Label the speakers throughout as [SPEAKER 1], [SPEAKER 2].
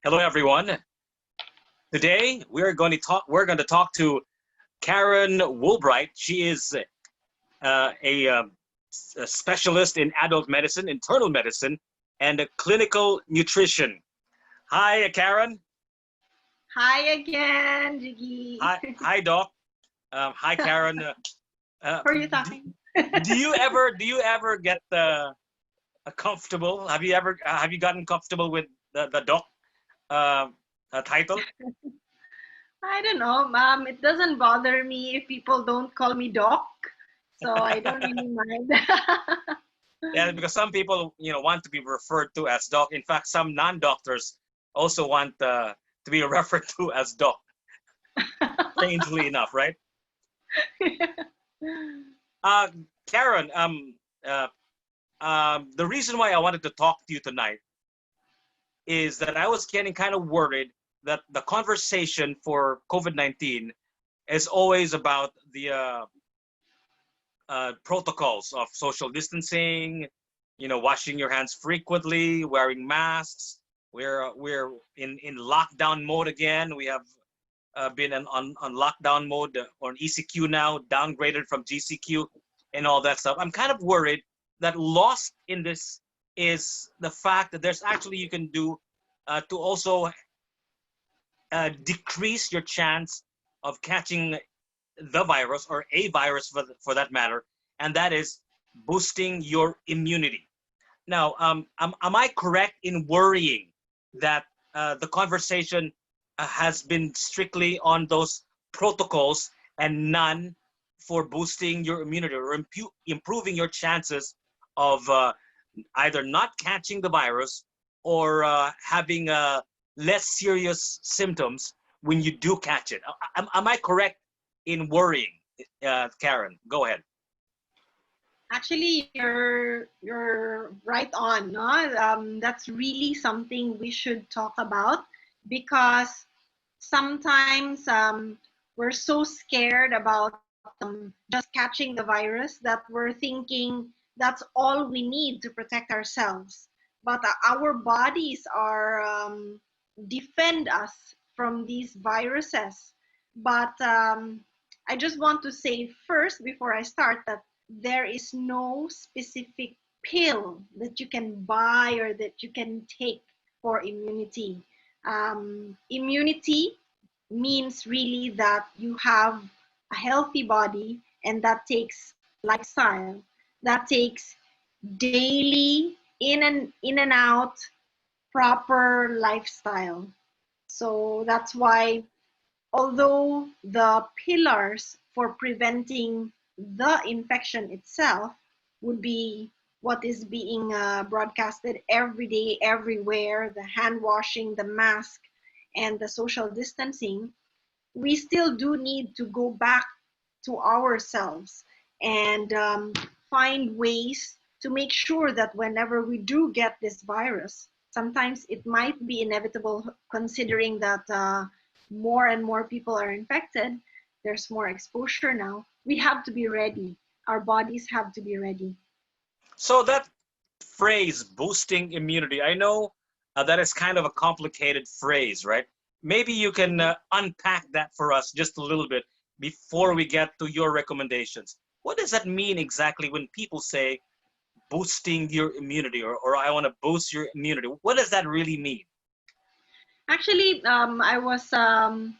[SPEAKER 1] Hello, everyone. Today We're going to talk to Karen Woolbright. She is a specialist in adult medicine, internal medicine, and clinical nutrition. Hi, Karen.
[SPEAKER 2] Hi again, Jiggy.
[SPEAKER 1] Hi, Doc. Hi, Karen. Uh,
[SPEAKER 2] Who are you
[SPEAKER 1] do,
[SPEAKER 2] talking?
[SPEAKER 1] do you ever get comfortable? Have you gotten comfortable with the doc uh, title?
[SPEAKER 2] I don't know, it doesn't bother me if people don't call me Doc, so I don't really mind.
[SPEAKER 1] Yeah, because some people, want to be referred to as doc. In fact, some non-doctors also want to be referred to as doc. Strangely enough, right? Uh, Karen, uh, the reason why I wanted to talk to you tonight is that I was getting kind of worried that the conversation for COVID-19 is always about the protocols of social distancing, washing your hands frequently, wearing masks. We're in lockdown mode again. We have been on lockdown mode on ECQ now, downgraded from GCQ, and all that stuff. I'm kind of worried that lost in this is the fact that there's actually you can do to also decrease your chance of catching the virus or a virus for that matter, and that is boosting your immunity. Now, am I correct in worrying that the conversation has been strictly on those protocols and none for boosting your immunity or improving your chances of either not catching the virus or having less serious symptoms when you do catch it? Am I correct in worrying? Karen, go ahead.
[SPEAKER 2] Actually, you're right on, no? That's really something we should talk about because sometimes we're so scared about just catching the virus that we're thinking that's all we need to protect ourselves. But our bodies are defend us from these viruses. But I just want to say first before I start that there is no specific pill that you can buy or that you can take for immunity. Immunity means really that you have a healthy body, and that takes lifestyle, that takes daily in and out proper lifestyle. So that's why, although the pillars for preventing the infection itself would be what is being broadcasted every day, everywhere, the hand washing, the mask, and the social distancing, we still do need to go back to ourselves and find ways to make sure that whenever we do get this virus, sometimes it might be inevitable considering that more and more people are infected, there's more exposure now. We have to be ready. Our bodies have to be ready.
[SPEAKER 1] So that phrase, boosting immunity, I know that is kind of a complicated phrase, right? Maybe you can unpack that for us just a little bit before we get to your recommendations. What does that mean exactly when people say boosting your immunity, or I want to boost your immunity? What does that really mean?
[SPEAKER 2] Actually, I was um,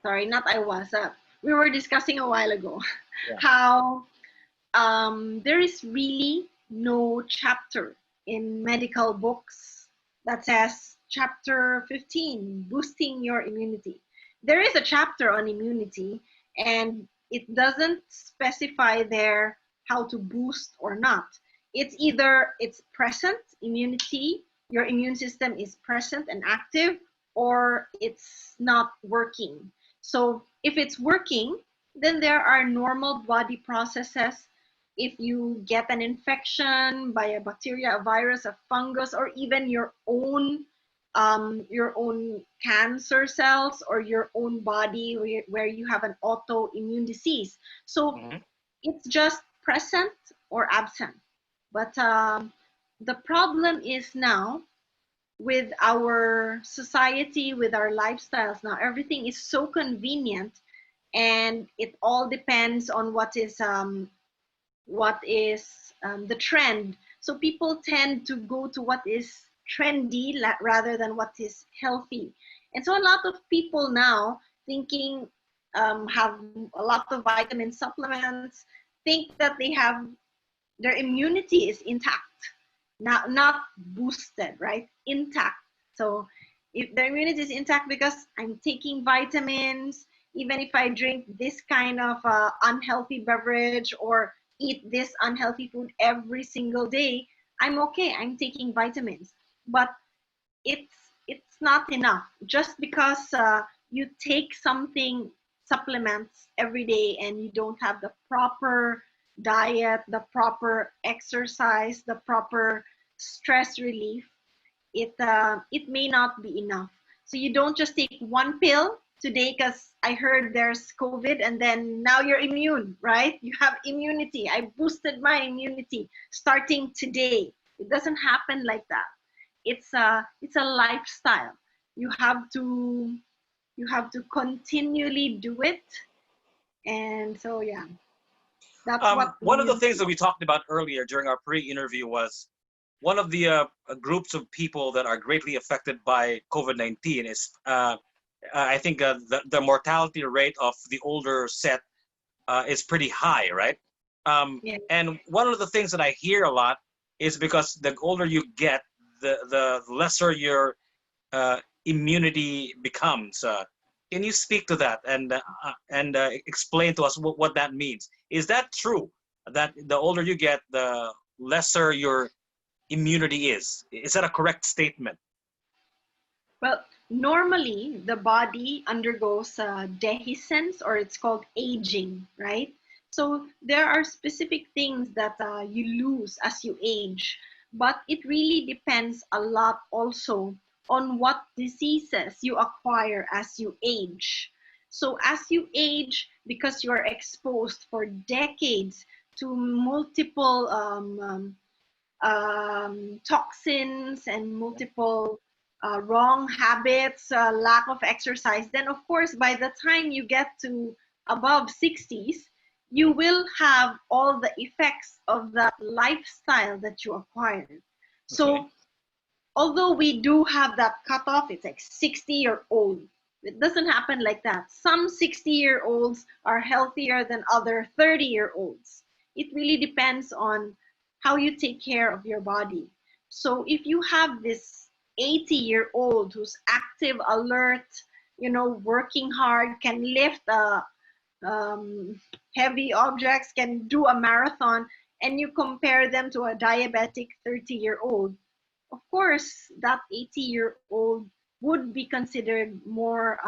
[SPEAKER 2] sorry, not I was. We were discussing a while ago
[SPEAKER 1] Yeah.
[SPEAKER 2] how there is really no chapter in medical books that says chapter 15, boosting your immunity. There is a chapter on immunity, and it doesn't specify there how to boost or not. It's either it's present immunity, your immune system is present and active, or it's not working. So if it's working, then there are normal body processes. If you get an infection by a bacteria, a virus, a fungus, or even your own cancer cells or your own body where you have an autoimmune disease. So
[SPEAKER 1] Mhm.
[SPEAKER 2] it's just present or absent. But the problem is now with our society, with our lifestyles now, everything is so convenient, and it all depends on what is the trend. So people tend to go to what is trendy rather than what is healthy. And so a lot of people now thinking have a lot of vitamin supplements, think that they have their immunity is intact, not boosted, right? Intact. So if their immunity is intact because I'm taking vitamins, even if I drink this kind of unhealthy beverage or eat this unhealthy food every single day, I'm okay. I'm taking vitamins, but it's it's not enough. Just because you take something supplements every day and you don't have the proper diet, the proper exercise, the proper stress relief, it may not be enough. So you don't just take one pill today because I heard there's COVID and then now you're immune, right? You have immunity. I boosted my immunity starting today. It doesn't happen like that. It's a lifestyle. You have to continually do it. And so yeah, that's what
[SPEAKER 1] One of the things
[SPEAKER 2] immunity.
[SPEAKER 1] that we talked about earlier during our pre-interview was one of the groups of people that are greatly affected by COVID-19 is, I think, the mortality rate of the older set is pretty high, right?
[SPEAKER 2] Yeah.
[SPEAKER 1] And one of the things that I hear a lot is because the older you get, the lesser your immunity becomes. Can you speak to that and explain to us what that means? Is that true? That the older you get, the lesser your immunity is? Is that a correct statement?
[SPEAKER 2] Well, normally the body undergoes dehiscence, or it's called aging, right? So there are specific things that you lose as you age, but it really depends a lot also on what diseases you acquire as you age. So as you age, because you're exposed for decades to multiple toxins and multiple wrong habits, lack of exercise, then of course, by the time you get to above 60s, you will have all the effects of that lifestyle that you acquired.
[SPEAKER 1] Okay.
[SPEAKER 2] So, although we do have that cutoff, it's like 60-year-old. It doesn't happen like that. Some 60-year-olds are healthier than other 30-year-olds. It really depends on how you take care of your body. So if you have this 80-year-old who's active, alert, working hard, can lift um, heavy objects, can do a marathon, and you compare them to a diabetic 30-year-old, of course, that 80-year-old would be considered more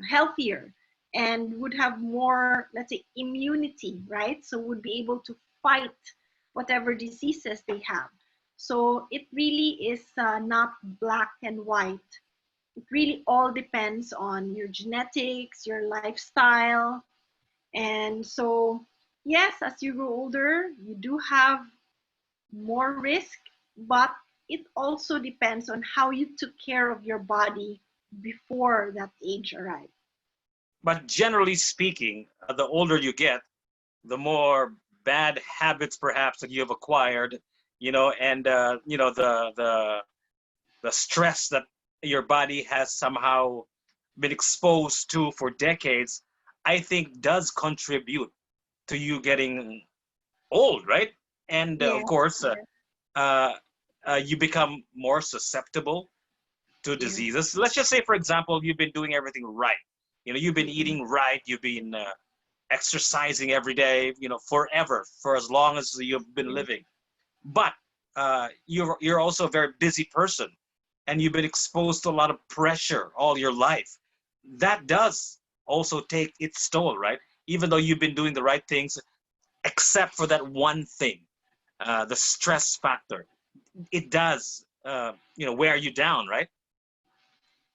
[SPEAKER 2] healthier and would have more, let's say, immunity, right? So would be able to fight whatever diseases they have. So it really is not black and white. It really all depends on your genetics, your lifestyle. And so, yes, as you grow older, you do have more risk, but it also depends on how you took care of your body before that age arrived.
[SPEAKER 1] But generally speaking, the older you get, the more bad habits perhaps that you have acquired, and the stress that your body has somehow been exposed to for decades, I think does contribute to you getting old, right? And of
[SPEAKER 2] Yes,
[SPEAKER 1] course,
[SPEAKER 2] yes,
[SPEAKER 1] uh, you become more susceptible to
[SPEAKER 2] yes.
[SPEAKER 1] diseases. Let's just say, for example, you've been doing everything right. You've been
[SPEAKER 2] Mm-mm.
[SPEAKER 1] eating right. You've been exercising every day. Forever, for as long as you've been
[SPEAKER 2] Yes,
[SPEAKER 1] living. But you're also a very busy person, and you've been exposed to a lot of pressure all your life. That does also take its toll, right? Even though you've been doing the right things, except for that one thing, the stress factor, it does, wear you down, right?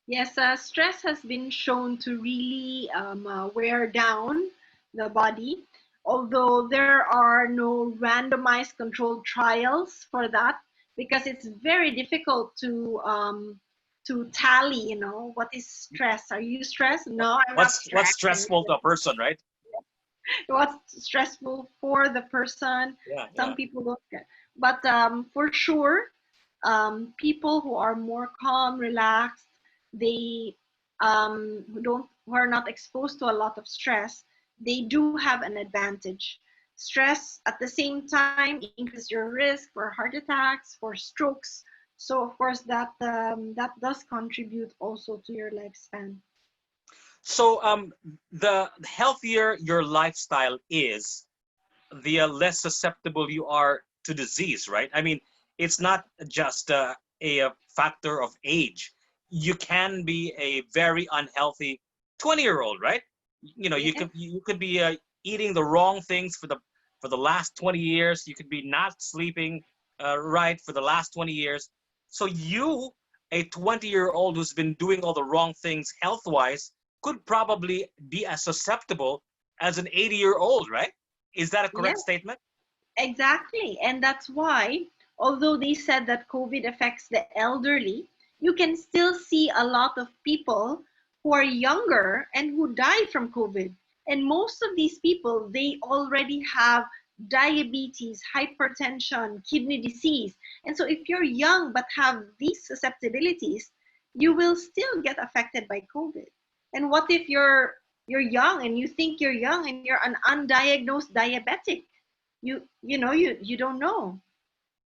[SPEAKER 2] yes. Stress has been shown to really wear down the body. although there are no randomized controlled trials for that, because it's very difficult to tally, what is stress. Are you stressed? No, I'm not
[SPEAKER 1] What's
[SPEAKER 2] stressed.
[SPEAKER 1] stressful to a person, right?
[SPEAKER 2] What's stressful for the person.
[SPEAKER 1] Yeah,
[SPEAKER 2] Some
[SPEAKER 1] yeah.
[SPEAKER 2] people don't get. But for sure, people who are more calm, relaxed, they who are not exposed to a lot of stress, they do have an advantage. Stress at the same time increases your risk for heart attacks, for strokes. So of course that does contribute also to your lifespan.
[SPEAKER 1] So the healthier your lifestyle is, the less susceptible you are to disease, right? I mean, it's not just a factor of age. You can be a very unhealthy 20-year-old, right? You know,
[SPEAKER 2] Yes,
[SPEAKER 1] you could be eating the wrong things for the last 20 years. You could be not sleeping right for the last 20 years. So you, a 20-year-old who's been doing all the wrong things health-wise, could probably be as susceptible as an 80-year-old, right? Is that a correct
[SPEAKER 2] yes.
[SPEAKER 1] statement?
[SPEAKER 2] Exactly. And that's why, although they said that COVID affects the elderly, you can still see a lot of people who are younger and who died from COVID. And most of these people, they already have diabetes, hypertension, kidney disease. And so if you're young but have these susceptibilities, you will still get affected by COVID. And what if you're young and you think you're young and you're an undiagnosed diabetic? You don't know.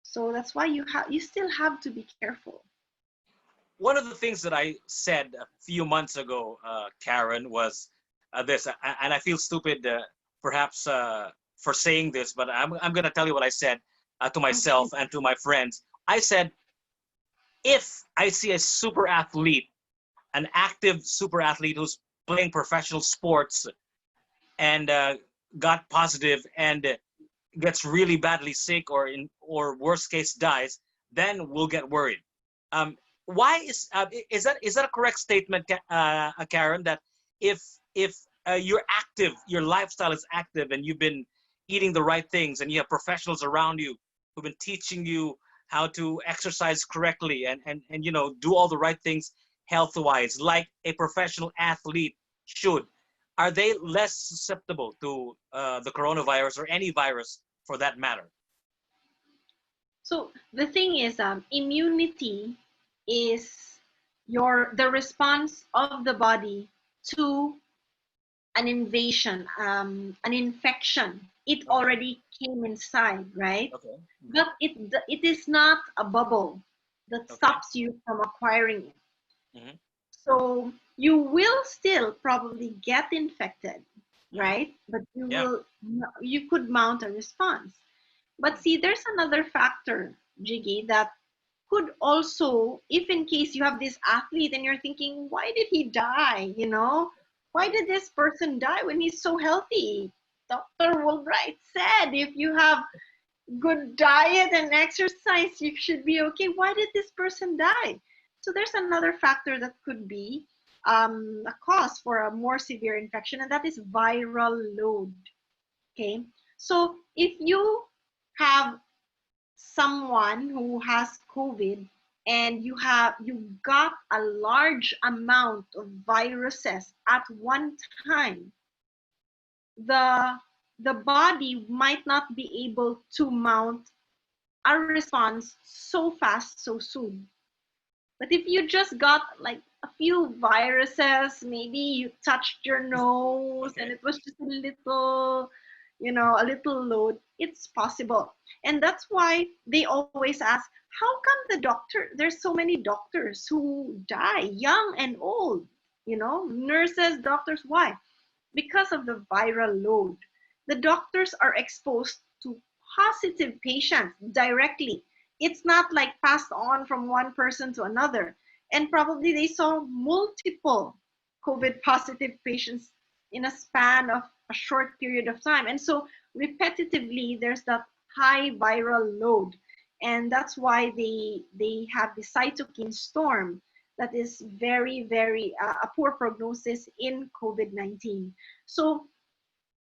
[SPEAKER 2] So that's why you still have to be careful.
[SPEAKER 1] One of the things that I said a few months ago, Karen, was this, and I feel stupid perhaps for saying this, but I'm going to tell you what I said to
[SPEAKER 2] Okay.
[SPEAKER 1] myself and to my friends. I said, if I see a super athlete, an active super athlete who's playing professional sports and got positive and gets really badly sick or worst case dies, then we'll get worried. Um, why is that a correct statement, Karen? That if if you're active, your lifestyle is active, and you've been eating the right things, and you have professionals around you who've been teaching you how to exercise correctly and do all the right things health wise, like a professional athlete should, are they less susceptible to the coronavirus or any virus for that matter?
[SPEAKER 2] So the thing is, immunity is the response of the body to an invasion, an infection. It
[SPEAKER 1] Okay.
[SPEAKER 2] already came inside, right?
[SPEAKER 1] Okay. Hmm.
[SPEAKER 2] But it is not a bubble that
[SPEAKER 1] Okay.
[SPEAKER 2] stops you from acquiring it.
[SPEAKER 1] Hmm.
[SPEAKER 2] So you will still probably get infected,
[SPEAKER 1] Hmm.
[SPEAKER 2] right? But
[SPEAKER 1] Yeah.
[SPEAKER 2] you could mount a response. But
[SPEAKER 1] Hmm.
[SPEAKER 2] see, there's another factor, Jiggy, that could also, if in case you have this athlete and you're thinking, why did he die? Why
[SPEAKER 1] Yeah.
[SPEAKER 2] did this person die when he's so healthy? Dr. Woolbright said if you have good diet and exercise, you should be okay. Why did this person die? So there's another factor that could be a cause for a more severe infection, and that is viral load. Okay, so if you have someone who has COVID and you got a large amount of viruses at one time, the the body might not be able to mount a response so fast so soon. But if you just got like a few viruses, maybe you touched your nose and
[SPEAKER 1] Okay.
[SPEAKER 2] it was just a little load, it's possible. And that's why they always ask, how come there's so many doctors who die, young and old? Nurses, doctors, why? Because of the viral load. The doctors are exposed to positive patients directly. It's not like passed on from one person to another. And probably they saw multiple COVID positive patients in a span of a short period of time. And so repetitively, there's that high viral load. And that's why they have the cytokine storm that is very, very a poor prognosis in COVID-19. So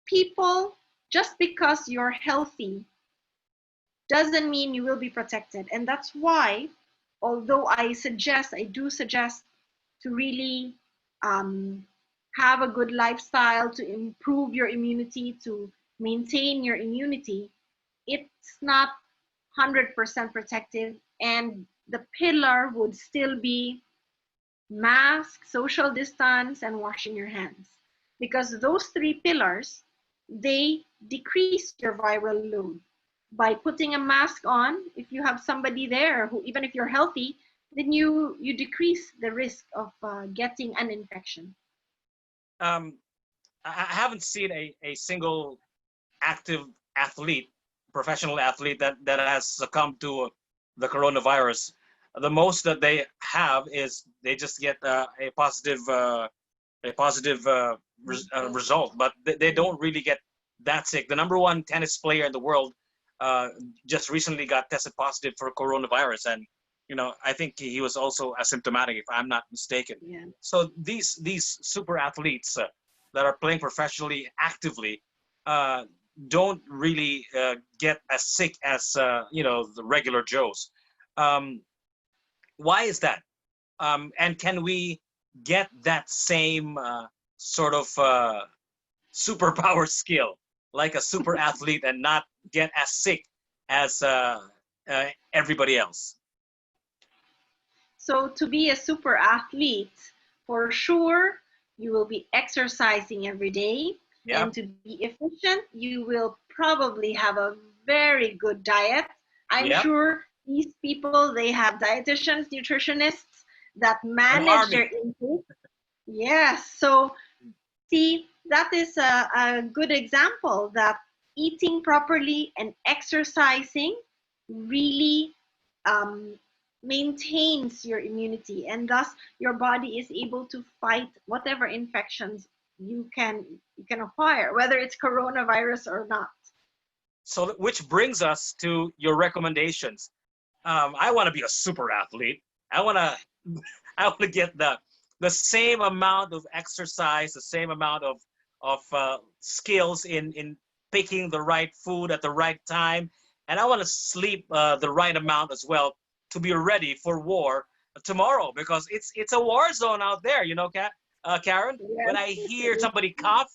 [SPEAKER 2] people just because you're healthy doesn't mean you will be protected. And that's why, although I do suggest to really um, have a good lifestyle, to improve your immunity, to maintain your immunity, it's not 100% protective. And the pillar would still be mask, social distance, and washing your hands. Because those three pillars, they decrease your viral load. By putting a mask on, if you have somebody there who, even if you're healthy, then you decrease the risk of getting an infection.
[SPEAKER 1] Um, I haven't seen a single active athlete, professional athlete that has succumbed to the coronavirus. The most that they have is they just get a positive result, but they don't really get that sick. The number one tennis player in the world uh, just recently got tested positive for coronavirus, and I think he was also asymptomatic, if I'm not mistaken.
[SPEAKER 2] Yeah.
[SPEAKER 1] So these super athletes that are playing professionally actively uh, don't really get as sick as the regular Joes. Um, why is that? And can we get that same sort of superpower skill like a super athlete and not get as sick as everybody else?
[SPEAKER 2] So to be a super athlete, for sure, you will be exercising every day.
[SPEAKER 1] Yeah,
[SPEAKER 2] And to be efficient, you will probably have a very good diet. I'm
[SPEAKER 1] yeah,
[SPEAKER 2] sure these people, they have dietitians, nutritionists that
[SPEAKER 1] an
[SPEAKER 2] manage their
[SPEAKER 1] army.
[SPEAKER 2] intake. Yes. So see, that is a good example that eating properly and exercising really um, maintains your immunity, and thus your body is able to fight whatever infections you can acquire, whether it's coronavirus or not.
[SPEAKER 1] So, which brings us to your recommendations. I want to be a super athlete. I want to, I want to get the same amount of exercise, the same amount of skills in picking the right food at the right time, and I want to sleep the right amount as well to be ready for war tomorrow, because it's a war zone out there. Karen. When I hear
[SPEAKER 2] Yes.
[SPEAKER 1] somebody cough,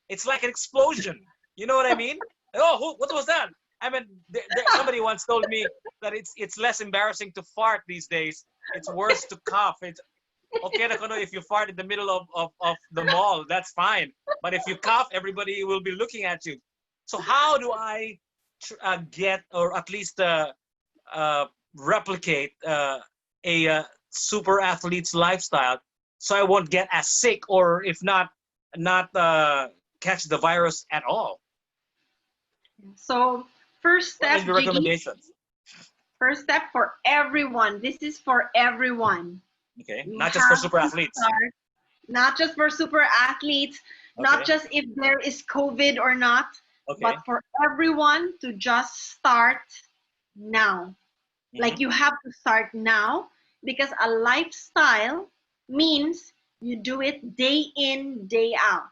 [SPEAKER 1] it's like an explosion. You know what I mean? Oh, what was that? I mean, somebody once told me that it's less embarrassing to fart these days. It's worse to cough. It's okay if you fart in the middle of the mall, that's fine. But if you cough, everybody will be looking at you. So how do I get, or at least uh, replicate a super athlete's lifestyle so I won't get as sick, or if not catch the virus at all?
[SPEAKER 2] So first
[SPEAKER 1] What
[SPEAKER 2] step,
[SPEAKER 1] is your
[SPEAKER 2] Jiggy,
[SPEAKER 1] recommendations?
[SPEAKER 2] first step for everyone, this is for everyone.
[SPEAKER 1] Okay,
[SPEAKER 2] You
[SPEAKER 1] not just for
[SPEAKER 2] have
[SPEAKER 1] super
[SPEAKER 2] to
[SPEAKER 1] athletes.
[SPEAKER 2] start, not just for super athletes, not
[SPEAKER 1] Okay,
[SPEAKER 2] just if there is COVID or not, but
[SPEAKER 1] okay.
[SPEAKER 2] for everyone to just start now.
[SPEAKER 1] Mm-hmm.
[SPEAKER 2] Like you have to start now, because a lifestyle means you do it day in, day out.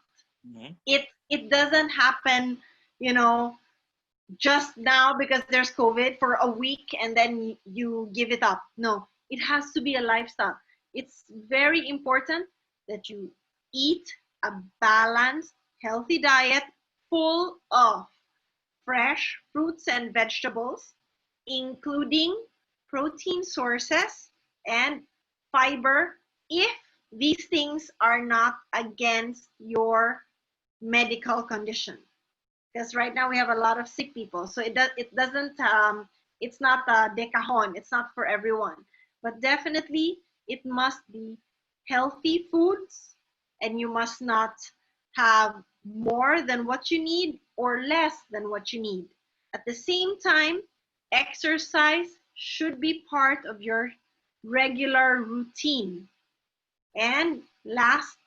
[SPEAKER 1] Mm-hmm.
[SPEAKER 2] It doesn't happen, you know, just now because there's COVID for a week and then you give it up. No, it has to be a lifestyle. It's very important that you eat a balanced, healthy diet full of fresh fruits and vegetables, including protein sources and fiber, if these things are not against your medical condition, because right now we have a lot of sick people, so it doesn't it's not a decahon, it's not for everyone, but definitely it must be healthy foods, and you must not have more than what you need or less than what you need. At the same time, exercise should be part of your regular routine. And last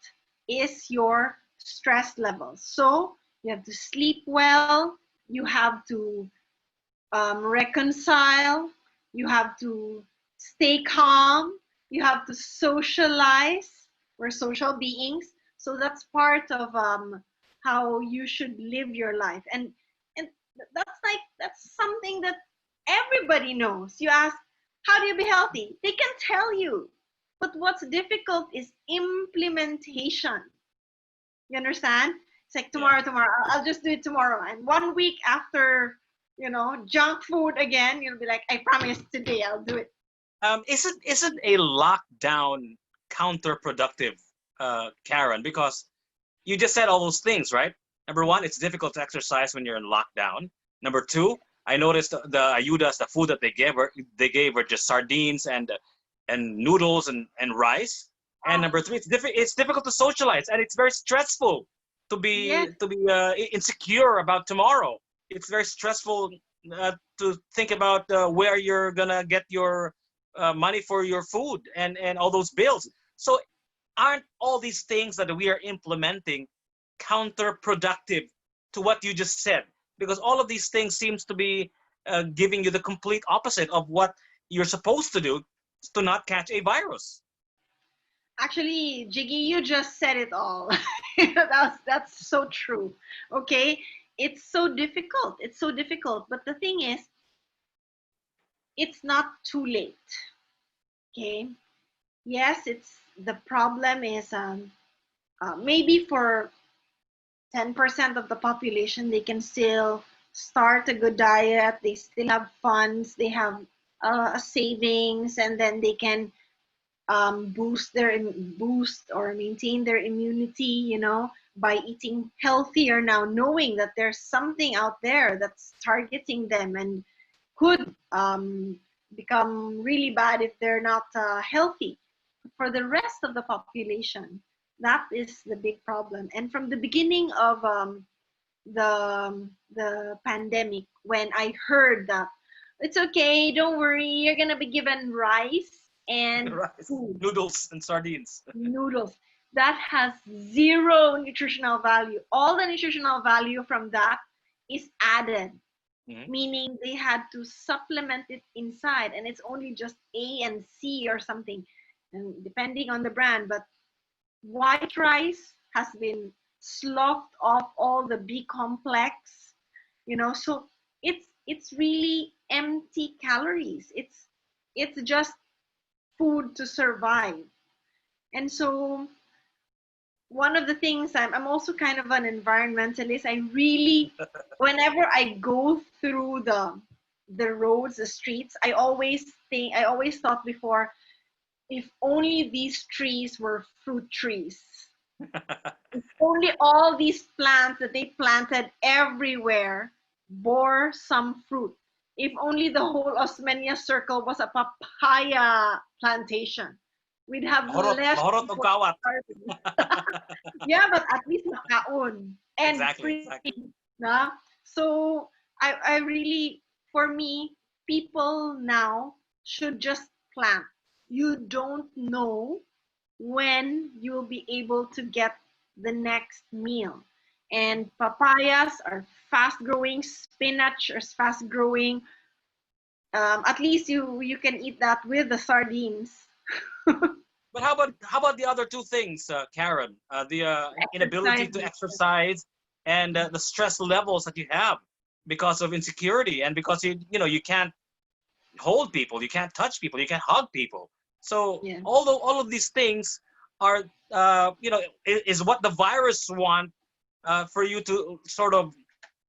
[SPEAKER 2] is your stress levels. So you have to sleep well, you have to reconcile, you have to stay calm, you have to socialize. We're social beings. So that's part of how you should live your life. And That's something that everybody knows. You ask, how do you be healthy? They can tell you. But what's difficult is implementation. You understand? It's like
[SPEAKER 1] Yeah.
[SPEAKER 2] tomorrow. I'll just do it tomorrow. And 1 week after, junk food again, you'll be like, I promise today I'll do it.
[SPEAKER 1] Isn't a lockdown counterproductive, Karen? Because you just said all those things, right? Number one, it's difficult to exercise when you're in lockdown. Number two, I noticed the ayudas, the food that they gave were just sardines and noodles and rice. And number three, it's difficult to socialize, and it's very stressful
[SPEAKER 2] Yes,
[SPEAKER 1] to be insecure about tomorrow. It's very stressful to think about where you're gonna get your money for your food and all those bills. So aren't all these things that we are implementing counterproductive to what you just said? Because all of these things seems to be giving you the complete opposite of what you're supposed to do to not catch a virus.
[SPEAKER 2] actually, Jiggy, you just said it all. That's so true. Okay, it's so difficult. It's so difficult. But the thing is, it's not too late. Okay. Yes, it's the problem is maybe for 10% of the population, they can still start a good diet. They still have funds. They have a savings, and then they can boost or maintain their immunity, by eating healthier now, knowing that there's something out there that's targeting them and could become really bad if they're not healthy. For the rest of the population, that is the big problem. And from the beginning of the pandemic, when I heard that it's okay, don't worry, you're gonna be given rice and
[SPEAKER 1] Rice,
[SPEAKER 2] food,
[SPEAKER 1] noodles, and sardines.
[SPEAKER 2] noodles, that has zero nutritional value. All the nutritional value from that is added,
[SPEAKER 1] Mhm.
[SPEAKER 2] meaning they had to supplement it inside, and it's only just A and C or something, and depending on the brand. But white rice has been sloughed off all the B complex, so it's really empty calories. It's just food to survive. And so one of the things, I'm also kind of an environmentalist. I really, whenever I go through the roads, the streets, I always thought before, if only these trees were fruit trees. If only all these plants that they planted everywhere bore some fruit. If only the whole Osmeña circle was a papaya plantation, we'd have
[SPEAKER 1] Mahorot,
[SPEAKER 2] less
[SPEAKER 1] mahorot o
[SPEAKER 2] people
[SPEAKER 1] kawat.
[SPEAKER 2] starving. Yeah, but at least makaon and
[SPEAKER 1] Exactly,
[SPEAKER 2] free.
[SPEAKER 1] exactly.
[SPEAKER 2] Na? So I really, for me, people now should just plant. You don't know when you'll be able to get the next meal. And papayas are fast growing, spinach is fast growing. At least you can eat that with the sardines.
[SPEAKER 1] But how about the other two things, Karen? The inability to
[SPEAKER 2] Exercise.
[SPEAKER 1] exercise and the stress levels that you have because of insecurity and because you can't hold people, you can't touch people, you can't hug people. So
[SPEAKER 2] Yeah.
[SPEAKER 1] although all of these things are is what the virus want for you to sort of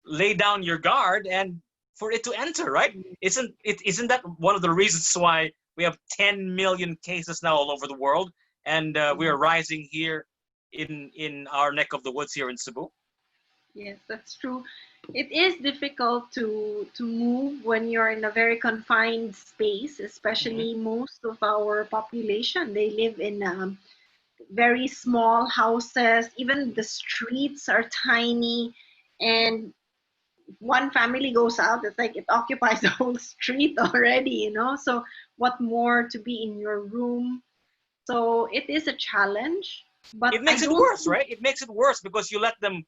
[SPEAKER 1] lay down your guard and for it to enter, right? Isn't that one of the reasons why we have 10 million cases now all over the world, and we are rising here in our neck of the woods here in Cebu?
[SPEAKER 2] Yes, that's true. It is difficult to move when you're in a very confined space,
[SPEAKER 1] Hmm.
[SPEAKER 2] especially most of our population. They live in very small houses. Even the streets are tiny, and one family goes out, it's like it occupies the whole street already. So what more to be in your room? So it is a challenge, but
[SPEAKER 1] It
[SPEAKER 2] I
[SPEAKER 1] makes it
[SPEAKER 2] don't
[SPEAKER 1] worse, right? It makes it worse because you let them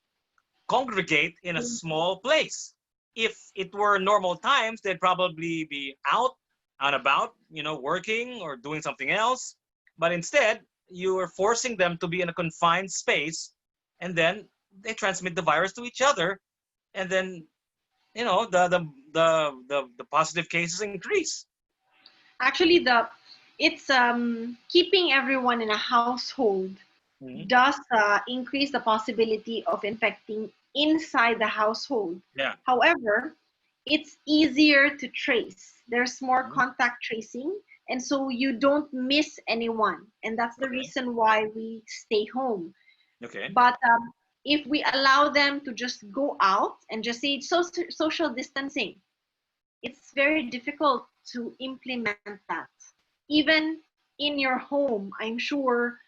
[SPEAKER 1] congregate in a
[SPEAKER 2] think.
[SPEAKER 1] small place. If it were normal times, they'd probably be out and about, working or doing something else. But instead, you are forcing them to be in a confined space, and then they transmit the virus to each other, and then the positive cases increase.
[SPEAKER 2] Actually, it's keeping everyone in a household
[SPEAKER 1] Mhm.
[SPEAKER 2] does increase the possibility of infecting inside the household.
[SPEAKER 1] Yeah.
[SPEAKER 2] However, it's easier to trace. There's more
[SPEAKER 1] Mhm.
[SPEAKER 2] contact tracing, and so you don't miss anyone. And that's the
[SPEAKER 1] Okay.
[SPEAKER 2] reason why we stay home.
[SPEAKER 1] Okay.
[SPEAKER 2] But if we allow them to just go out and just say social distancing, it's very difficult to implement that. Even in your home, I'm sure,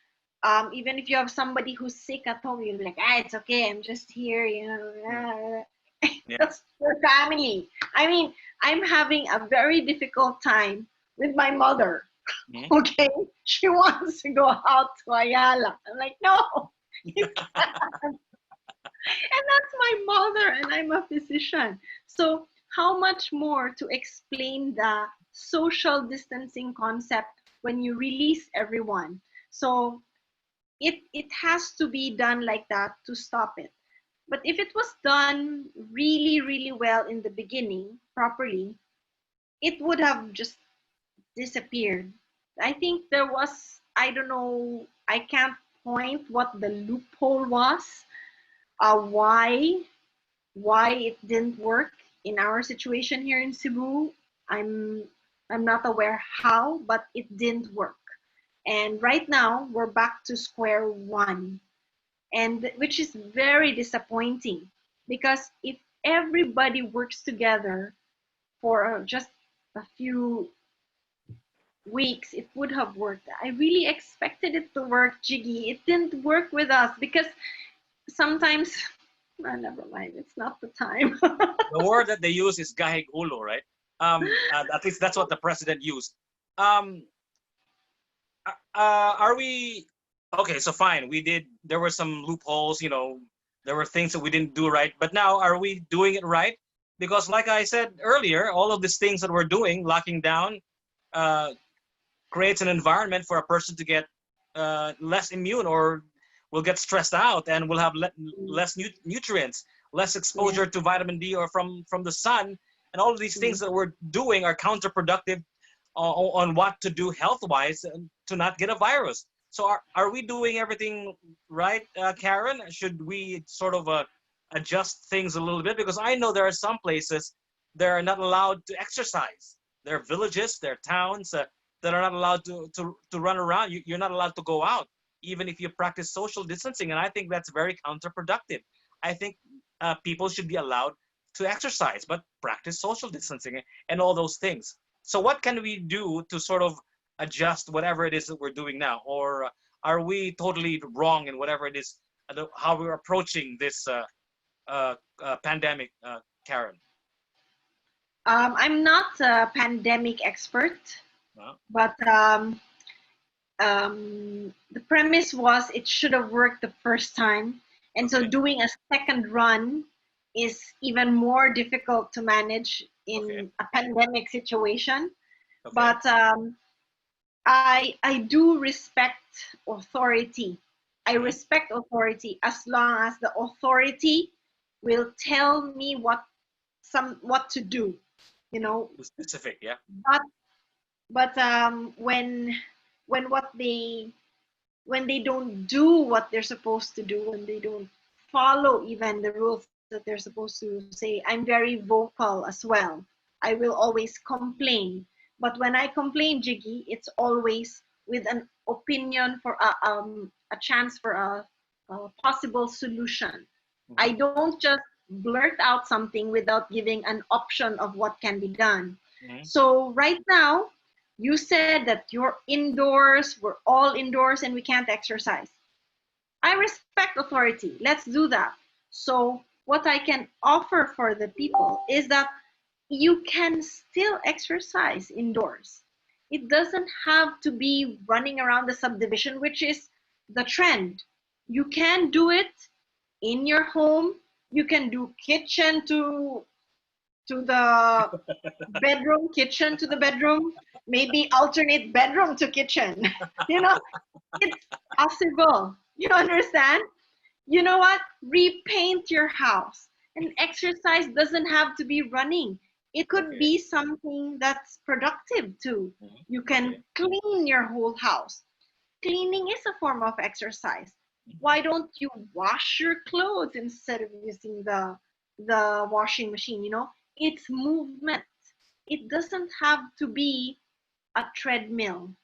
[SPEAKER 2] even if you have somebody who's sick at home, you'll be like, it's okay, I'm just here,
[SPEAKER 1] Mm. Yeah.
[SPEAKER 2] That's your family. I mean, I'm having a very difficult time with my mother.
[SPEAKER 1] Mhm.
[SPEAKER 2] Okay, she wants to go out to Ayala. I'm like, no, you can't. And that's my mother, and I'm a physician. So, how much more to explain the social distancing concept when you release everyone? So, it has to be done like that to stop it. But if it was done really, really well in the beginning, properly, it would have just disappeared. I think there was, I don't know, I can't point what the loophole was, why it didn't work in our situation here in Cebu. I'm I'm not aware how, but it didn't work. And right now we're back to square one, and which is very disappointing because if everybody works together for just a few weeks, it would have worked. I really expected it to work, Jiggy. It didn't work with us because sometimes, never mind, it's not the time.
[SPEAKER 1] The word that they use is gahig ulo, right? At least that's what the president used. Um, are we okay? So fine, we did. There were some loopholes, there were things that we didn't do right. But now, are we doing it right? Because, like I said earlier, all of these things that we're doing, locking down, uh, creates an environment for a person to get less immune, or will get stressed out, and will have less nutrients, less
[SPEAKER 2] Yeah.
[SPEAKER 1] exposure to vitamin D or from the sun. And all of these things that we're doing are counterproductive on what to do health wise to not get a virus. So are we doing everything right, Karen? Should we sort of adjust things a little bit? Because I know there are some places they're not allowed to exercise. There are villages, there are towns that are not allowed to run around. You're not allowed to go out, even if you practice social distancing. And I think that's very counterproductive. I think people should be allowed to exercise, but practice social distancing and all those things. So what can we do to sort of adjust whatever it is that we're doing now? Or are we totally wrong in whatever it is, how we're approaching this pandemic, Karen?
[SPEAKER 2] I'm not a pandemic expert,
[SPEAKER 1] Uh,
[SPEAKER 2] but the premise was it should have worked the first time. And so
[SPEAKER 1] okay,
[SPEAKER 2] doing a second run is even more difficult to manage
[SPEAKER 1] okay,
[SPEAKER 2] in a pandemic situation.
[SPEAKER 1] okay.
[SPEAKER 2] But I do respect authority. I
[SPEAKER 1] Mm-hmm.
[SPEAKER 2] respect authority as long as the authority will tell me what to do, you know.
[SPEAKER 1] Specific, yeah.
[SPEAKER 2] But when what when they don't do what they're supposed to do, when they don't follow even the rules that they're supposed to say, I'm very vocal as well. I will always complain. But when I complain, Jiggy, it's always with an opinion for a chance for a possible solution. I
[SPEAKER 1] Mm-hmm.
[SPEAKER 2] don't just blurt out something without giving an option of what can be done.
[SPEAKER 1] Mm-hmm.
[SPEAKER 2] So right now, you said that you're indoors, we're all indoors, and we can't exercise. I respect authority. Let's do that. So, what I can offer for the people is that you can still exercise indoors. It doesn't have to be running around the subdivision, which is the trend. You can do it in your home. You can do kitchen to the bedroom, kitchen to the bedroom, maybe alternate bedroom to kitchen. you know, it's possible. You understand? You know what? Repaint your house. And exercise doesn't have to be running. It could
[SPEAKER 1] Okay.
[SPEAKER 2] be something that's productive too.
[SPEAKER 1] Mhm.
[SPEAKER 2] You
[SPEAKER 1] Okay.
[SPEAKER 2] can clean your whole house. Cleaning is a form of exercise.
[SPEAKER 1] Mhm.
[SPEAKER 2] Why don't you wash your clothes instead of using the washing machine? It's movement. It doesn't have to be a treadmill.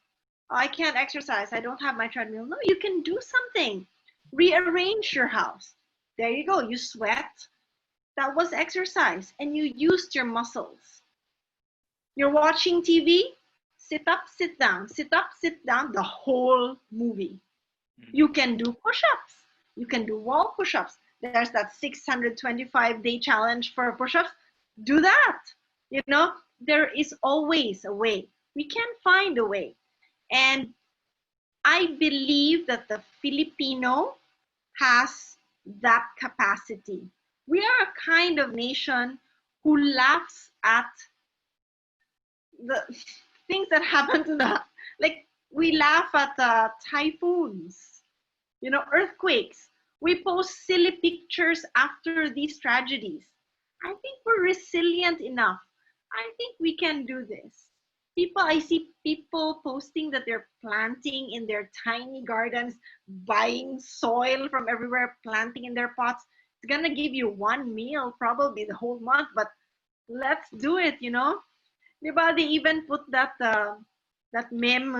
[SPEAKER 2] I can't exercise. I don't have my treadmill. No, you can do something. Rearrange your house. There you go. You sweat. That was exercise, and you used your muscles. You're watching TV. Sit up, sit down, sit up, sit down, the whole movie.
[SPEAKER 1] Mhm.
[SPEAKER 2] You can do push-ups. You can do wall push-ups. There's that 625-day challenge for push-ups. Do that. There is always a way. We can find a way. And I believe that the Filipino has that capacity. We are a kind of nation who laughs at the things that happen to the, like, we laugh at typhoons, earthquakes. We post silly pictures after these tragedies. I think we're resilient enough. I think we can do this. I see people posting that they're planting in their tiny gardens, buying soil from everywhere, planting in their pots. It's gonna give you one meal probably the whole month, but let's do it. Diba, they even put that meme,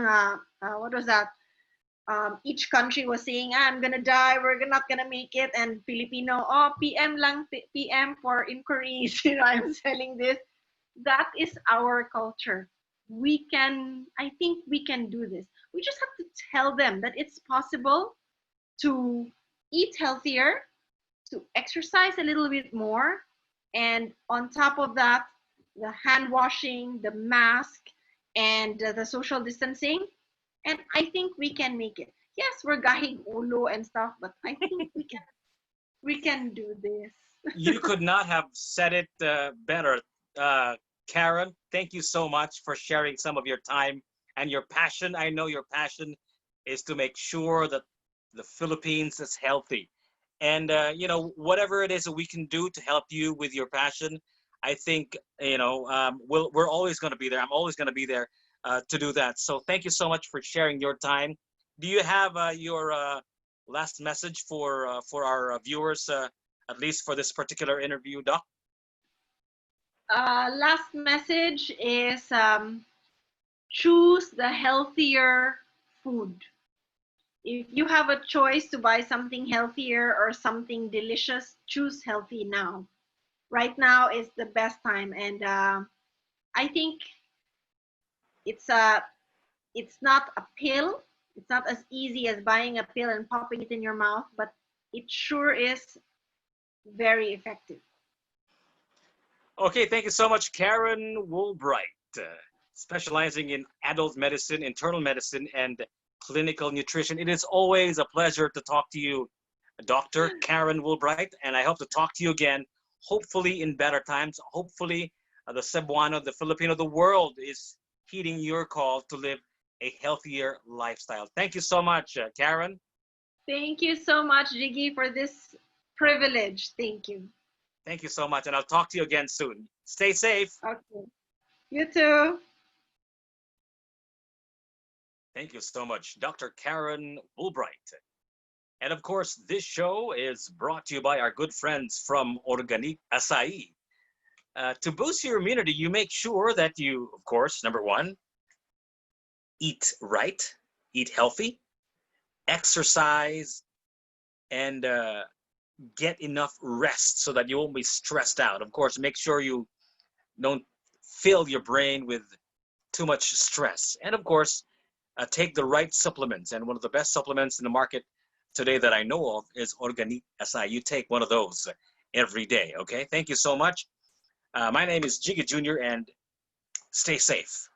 [SPEAKER 2] what was that? Each country was saying, I'm gonna die, we're not gonna make it, and Filipino, oh, PM lang, PM for inquiries. I'm selling this. That is our culture. I think we can do this. We just have to tell them that it's possible to eat healthier, to exercise a little bit more, and on top of that, the hand washing, the mask, and the social distancing. And I think we can make it. Yes, we're gahig ulo and stuff, but I think we can do this.
[SPEAKER 1] You could not have said it better, uh, Karen. Thank you so much for sharing some of your time and your passion. I know your passion is to make sure that the Philippines is healthy, and whatever it is that we can do to help you with your passion, I think we're always going to be there. I'm always going to be there to do that. So thank you so much for sharing your time. Do you have your last message for our viewers? At least for this particular interview, Doc?
[SPEAKER 2] Last message is choose the healthier food. If you have a choice to buy something healthier or something delicious, choose healthy now. Right now is the best time, and I think it's a it's not a pill. It's not as easy as buying a pill and popping it in your mouth, but it sure is very effective.
[SPEAKER 1] Okay, thank you so much, Karen Woolbright, specializing in adult medicine, internal medicine, and clinical nutrition. It is always a pleasure to talk to you, Dr. Karen Woolbright, and I hope to talk to you again, hopefully in better times. Hopefully, the Cebuano, the Filipino, the world is heeding your call to live a healthier lifestyle. Thank you so much, Karen.
[SPEAKER 2] Thank you so much, Jiggy, for this privilege. Thank you.
[SPEAKER 1] Thank you so much, and I'll talk to you again soon. Stay safe.
[SPEAKER 2] Okay. You too.
[SPEAKER 1] Thank you so much, Dr. Karen Woolbright. And of course, this show is brought to you by our good friends from Organic Acai. To boost your immunity, you make sure that you, of course, number one, eat right, eat healthy, exercise, and get enough rest so that you won't be stressed out. Of course, make sure you don't fill your brain with too much stress. And of course, take the right supplements. And one of the best supplements in the market today that I know of is Organic Acai. You take one of those every day. Okay. Thank you so much. My name is Jigga Jr. and stay safe.